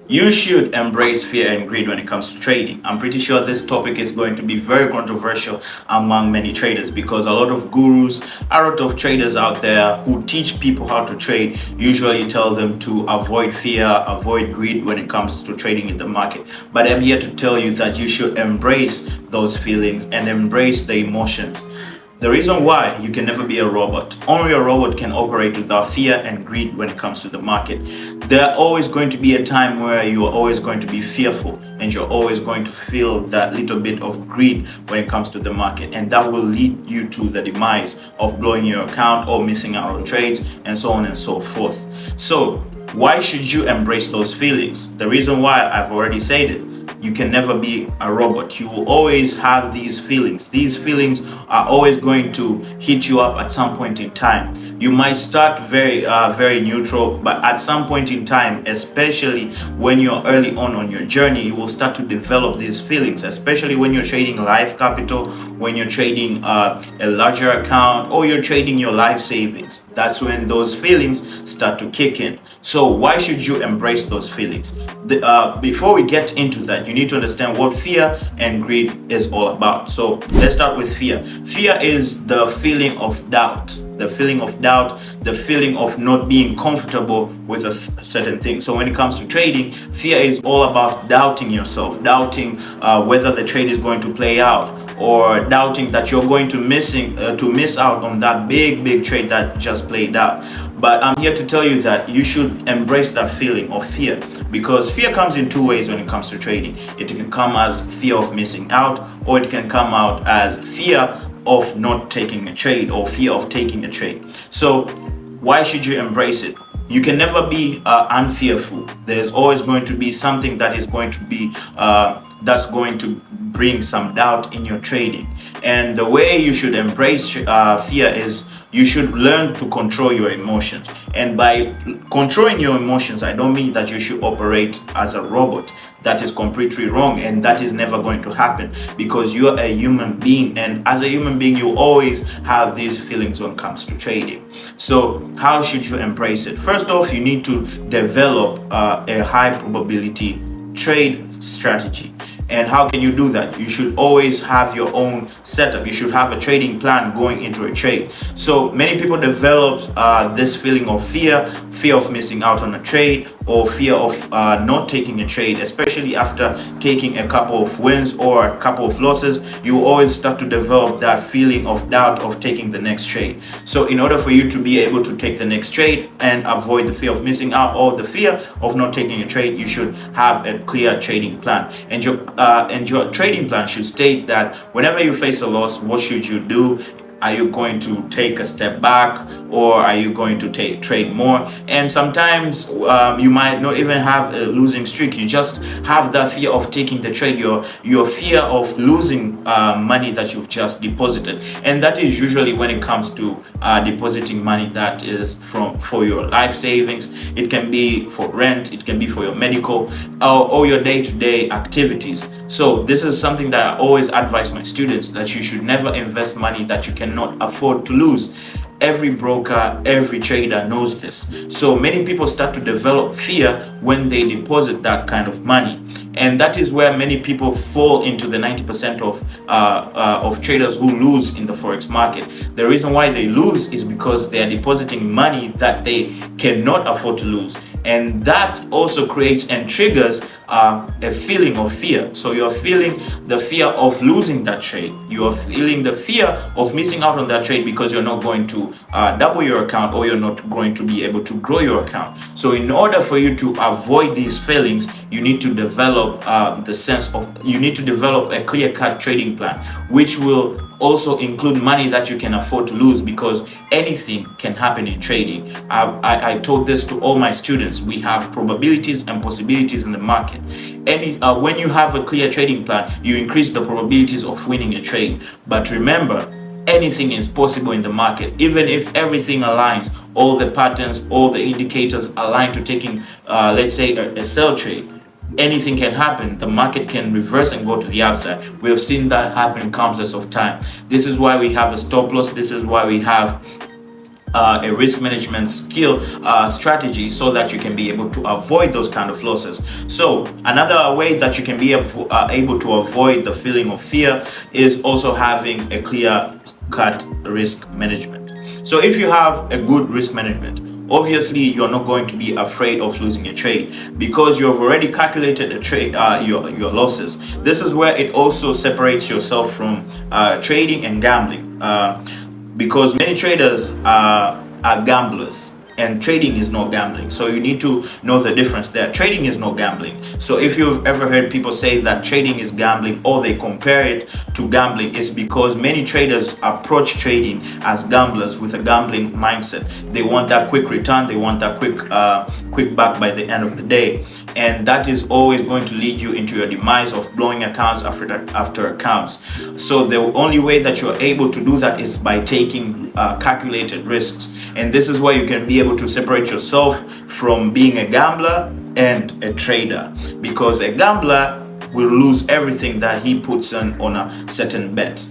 You should embrace fear and greed when it comes to trading. I'm pretty sure this topic is going to be very controversial among many traders because a lot of gurus, a lot of traders out there who teach people how to trade usually tell them to avoid fear, avoid greed when it comes to trading in the market. But I'm here to tell you that you should embrace those feelings and embrace the emotions. The reason why you can never be a robot. Only a robot can operate without fear and greed when it comes to the market. There are always going to be a time where you are always going to be fearful and you're always going to feel that little bit of greed when it comes to the market. And that will lead you to the demise of blowing your account or missing out on trades and so on and so forth. So why should you embrace those feelings? The reason why I've already said it. You can never be a robot. You will always have these feelings. These feelings are always going to hit you up at some point in time. You might start very neutral, but at some point in time, especially when you're early on your journey, you will start to develop these feelings, especially when you're trading live capital, when you're trading a larger account, or you're trading your life savings. That's when those feelings start to kick in. So why should you embrace those feelings? Before we get into that, you need to understand what fear and greed is all about. So let's start with fear. Fear is the feeling of doubt. The feeling of doubt, the feeling of not being comfortable with a certain thing. So when it comes to trading, fear is all about doubting yourself, doubting whether the trade is going to play out, or doubting that you're going to miss out on that big trade that just played out. But I'm here to tell you that you should embrace that feeling of fear, because fear comes in two ways when it comes to trading. It can come as fear of missing out, or it can come out as fear of not taking a trade or fear of taking a trade. So why should you embrace it? You can never be unfearful. There's always going to be something that is going to be that's going to bring some doubt in your trading. And the way you should embrace fear is you should learn to control your emotions. And by controlling your emotions, I don't mean that you should operate as a robot. That is completely wrong, and that is never going to happen, because you're a human being, and as a human being you always have these feelings when it comes to trading. So how should you embrace it? First off, you need to develop a high probability trade strategy. And how can you do that? You should always have your own setup. You should have a trading plan going into a trade. So many people develop this feeling of fear of missing out on a trade, or fear of not taking a trade, especially after taking a couple of wins or a couple of losses. You always start to develop that feeling of doubt of taking the next trade. So in order for you to be able to take the next trade and avoid the fear of missing out or the fear of not taking a trade, you should have a clear trading plan. And your trading plan should state that whenever you face a loss, what should you do? Are you going to take a step back, or are you going to trade more? And sometimes you might not even have a losing streak. You just have that fear of taking the trade, your fear of losing money that you've just deposited. And that is usually when it comes to depositing money that is for your life savings. It can be for rent, it can be for your medical, or your day-to-day activities. So this is something that I always advise my students, that you should never invest money that you cannot afford to lose. Every broker, every trader knows this. So many people start to develop fear when they deposit that kind of money. And that is where many people fall into the 90% of traders who lose in the Forex market. The reason why they lose is because they are depositing money that they cannot afford to lose. And that also creates and triggers a feeling of fear. So you're feeling the fear of losing that trade. You're feeling the fear of missing out on that trade because you're not going to double your account, or you're not going to be able to grow your account. So in order for you to avoid these feelings, you need to develop you need to develop a clear-cut trading plan, which will also include money that you can afford to lose, because anything can happen in trading. I told this to all my students. We have probabilities and possibilities in the market. When you have a clear trading plan, you increase the probabilities of winning a trade. But remember, anything is possible in the market. Even if everything aligns, all the patterns, all the indicators align to taking, let's say, a sell trade, anything can happen. The market can reverse and go to the upside. We have seen that happen countless of times. This is why we have a stop loss. This is why we have a risk management skill strategy so that you can be able to avoid those kind of losses. So another way that you can be able to avoid the feeling of fear is also having a clear cut risk management. So if you have a good risk management, obviously you're not going to be afraid of losing a trade because you have already calculated a trade your losses. This is where it also separates yourself from trading and gambling, because many traders are gamblers and trading is not gambling. So you need to know the difference there. Trading is not gambling. So if you've ever heard people say that trading is gambling or they compare it to gambling, it's because many traders approach trading as gamblers with a gambling mindset. They want that quick return, they want that quick back by the end of the day, and that is always going to lead you into your demise of blowing accounts after accounts. So the only way that you're able to do that is by taking calculated risks, and this is where you can be able to separate yourself from being a gambler and a trader, because a gambler will lose everything that he puts on a certain bet.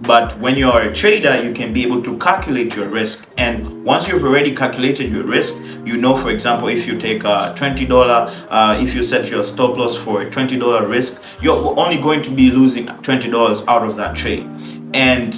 But when you're a trader, you can be able to calculate your risk. And once you've already calculated your risk, you know, for example, if you take a $20, if you set your stop loss for a $20 risk, you're only going to be losing $20 out of that trade. And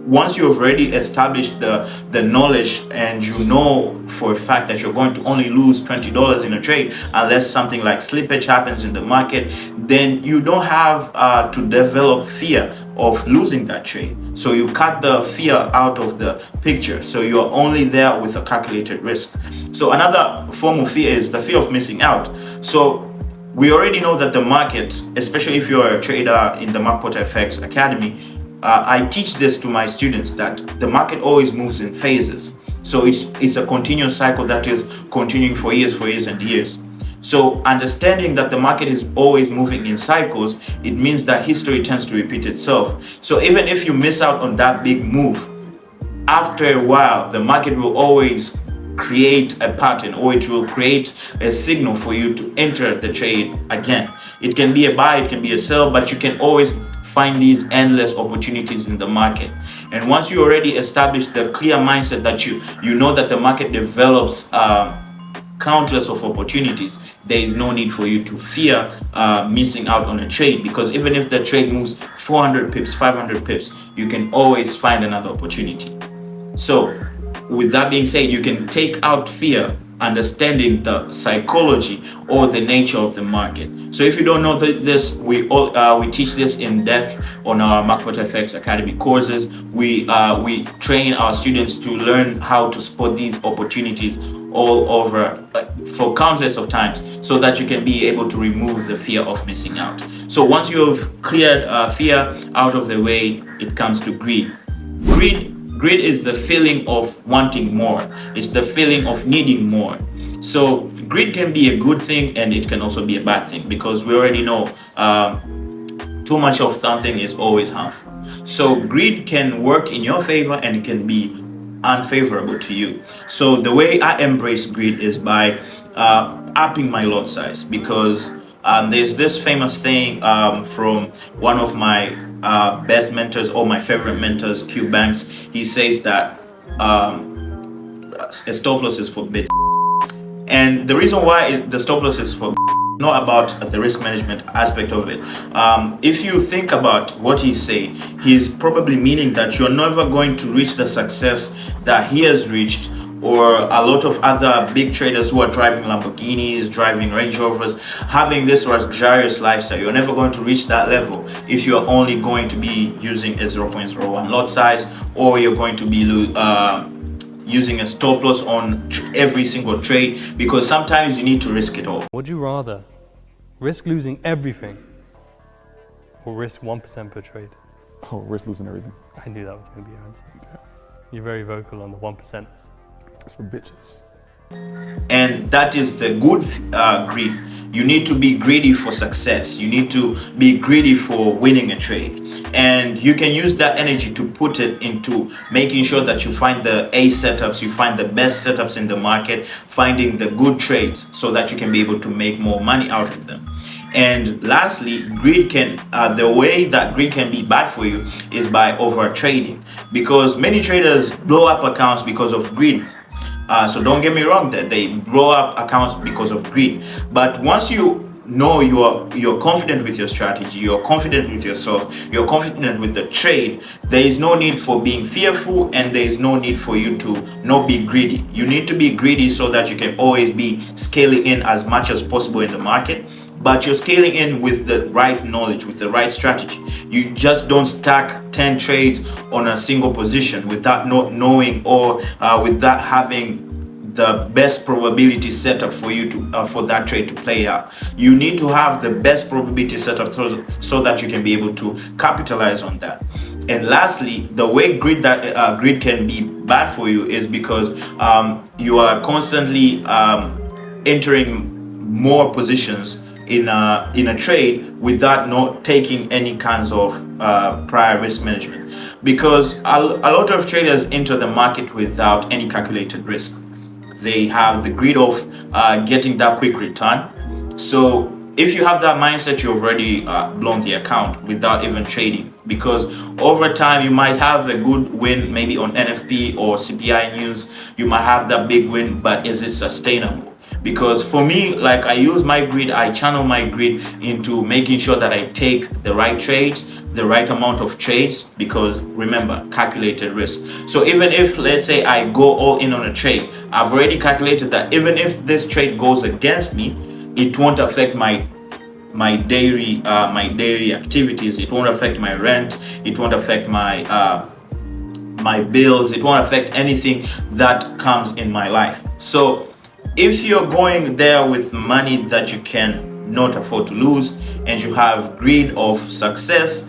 once you have already established the knowledge and you know for a fact that you're going to only lose $20 in a trade unless something like slippage happens in the market, then you don't have to develop fear of losing that trade. So you cut the fear out of the picture. So you're only there with a calculated risk. So another form of fear is the fear of missing out. So we already know that the market, especially if you're a trader in the Mcpotterfx Academy, I teach this to my students that the market always moves in phases. So it's a continuous cycle that is continuing for years and years. So understanding that the market is always moving in cycles, it means that history tends to repeat itself. So even if you miss out on that big move, after a while, the market will always create a pattern, or it will create a signal for you to enter the trade again. It can be a buy, it can be a sell, but you can always find these endless opportunities in the market. And once you already establish the clear mindset that you know that the market develops countless of opportunities, there is no need for you to fear missing out on a trade, because even if the trade moves 400 pips, 500 pips, you can always find another opportunity. So with that being said, you can take out fear understanding the psychology or the nature of the market. So if you don't know this, we teach this in depth on our Mcpotterfx Academy courses. We train our students to learn how to spot these opportunities all over for countless of times, so that you can be able to remove the fear of missing out. So once you have cleared fear out of the way, it comes to greed. Greed is the feeling of wanting more. It's the feeling of needing more. So greed can be a good thing and it can also be a bad thing, because we already know too much of something is always harmful. So greed can work in your favor and it can be unfavorable to you. So the way I embrace greed is by upping my lot size, because there's this famous thing from one of my best mentors, or my favorite mentors, Q Banks. He says that a stop loss is for bitch. And the reason why the stop loss is for not about the risk management aspect of it. If you think about what he's saying, he's probably meaning that you're never going to reach the success that he has reached, or a lot of other big traders who are driving Lamborghinis, driving Range Rovers, having this luxurious lifestyle. You're never going to reach that level if you're only going to be using a 0.01 lot size, or you're going to be using a stop loss on every single trade, because sometimes you need to risk it all. Would you rather risk losing everything or risk 1% per trade? Oh, risk losing everything. I knew that was going to be your answer. You're very vocal on the 1%. It's for bitches. And that is the good greed. You need to be greedy for success. You need to be greedy for winning a trade. And you can use that energy to put it into making sure that you find the A setups, you find the best setups in the market, finding the good trades so that you can be able to make more money out of them. And lastly, the way that greed can be bad for you is by over trading, because many traders blow up accounts because of greed. So don't get me wrong, that they blow up accounts because of greed. But once you know you're confident with your strategy, you're confident with yourself, you're confident with the trade, there is no need for being fearful, and there is no need for you to not be greedy. You need to be greedy so that you can always be scaling in as much as possible in the market, but you're scaling in with the right knowledge, with the right strategy. You just don't stack 10 trades on a single position without not knowing, or without having the best probability setup for you to for that trade to play out. You need to have the best probability setup so that you can be able to capitalize on that. And lastly, the way greed can be bad for you is because you are constantly entering more positions in a trade without not taking any kinds of prior risk management, because a lot of traders enter the market without any calculated risk. They have the greed of getting that quick return. So if you have that mindset, you've already blown the account without even trading, because over time you might have a good win, maybe on NFP or CPI news. You might have that big win, but is it sustainable? Because for me, like, I use my greed, I channel my greed into making sure that I take the right trades, the right amount of trades, because remember, calculated risk. So even if, let's say, I go all in on a trade, I've already calculated that even if this trade goes against me, it won't affect my daily activities. It won't affect my rent. It won't affect my bills. It won't affect anything that comes in my life. So if you're going there with money that you can not afford to lose, and you have greed of success,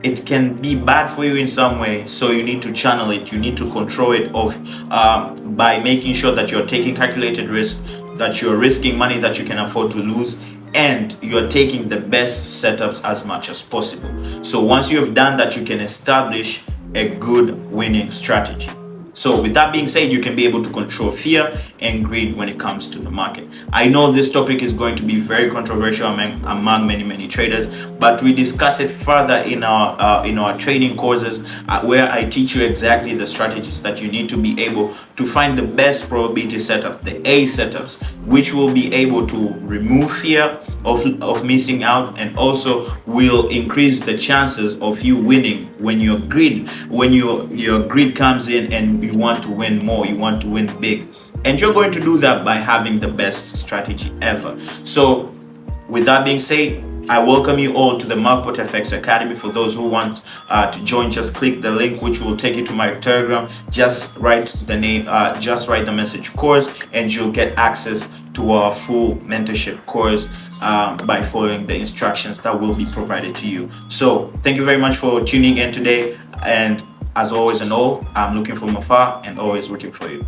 it can be bad for you in some way. So you need to channel it, you need to control it off by making sure that you're taking calculated risk, that you're risking money that you can afford to lose, and you're taking the best setups as much as possible. So once you have done that, you can establish a good winning strategy. So with that being said, you can be able to control fear and greed when it comes to the market. I know this topic is going to be very controversial among many traders, but we discuss it further in our trading courses, where I teach you exactly the strategies that you need to be able to find the best probability setup, the A setups, which will be able to remove fear of missing out, and also will increase the chances of you winning when your greed comes in and you want to win more, you want to win big. And you're going to do that by having the best strategy ever. So with that being said, I welcome you all to the Mcpotterfx Academy. For those who want to join, just click the link which will take you to my Telegram. Just write the name, just write the message course, and you'll get access to our full mentorship course by following the instructions that will be provided to you. So thank you very much for tuning in today, and as always and all, I'm looking from afar and always rooting for you.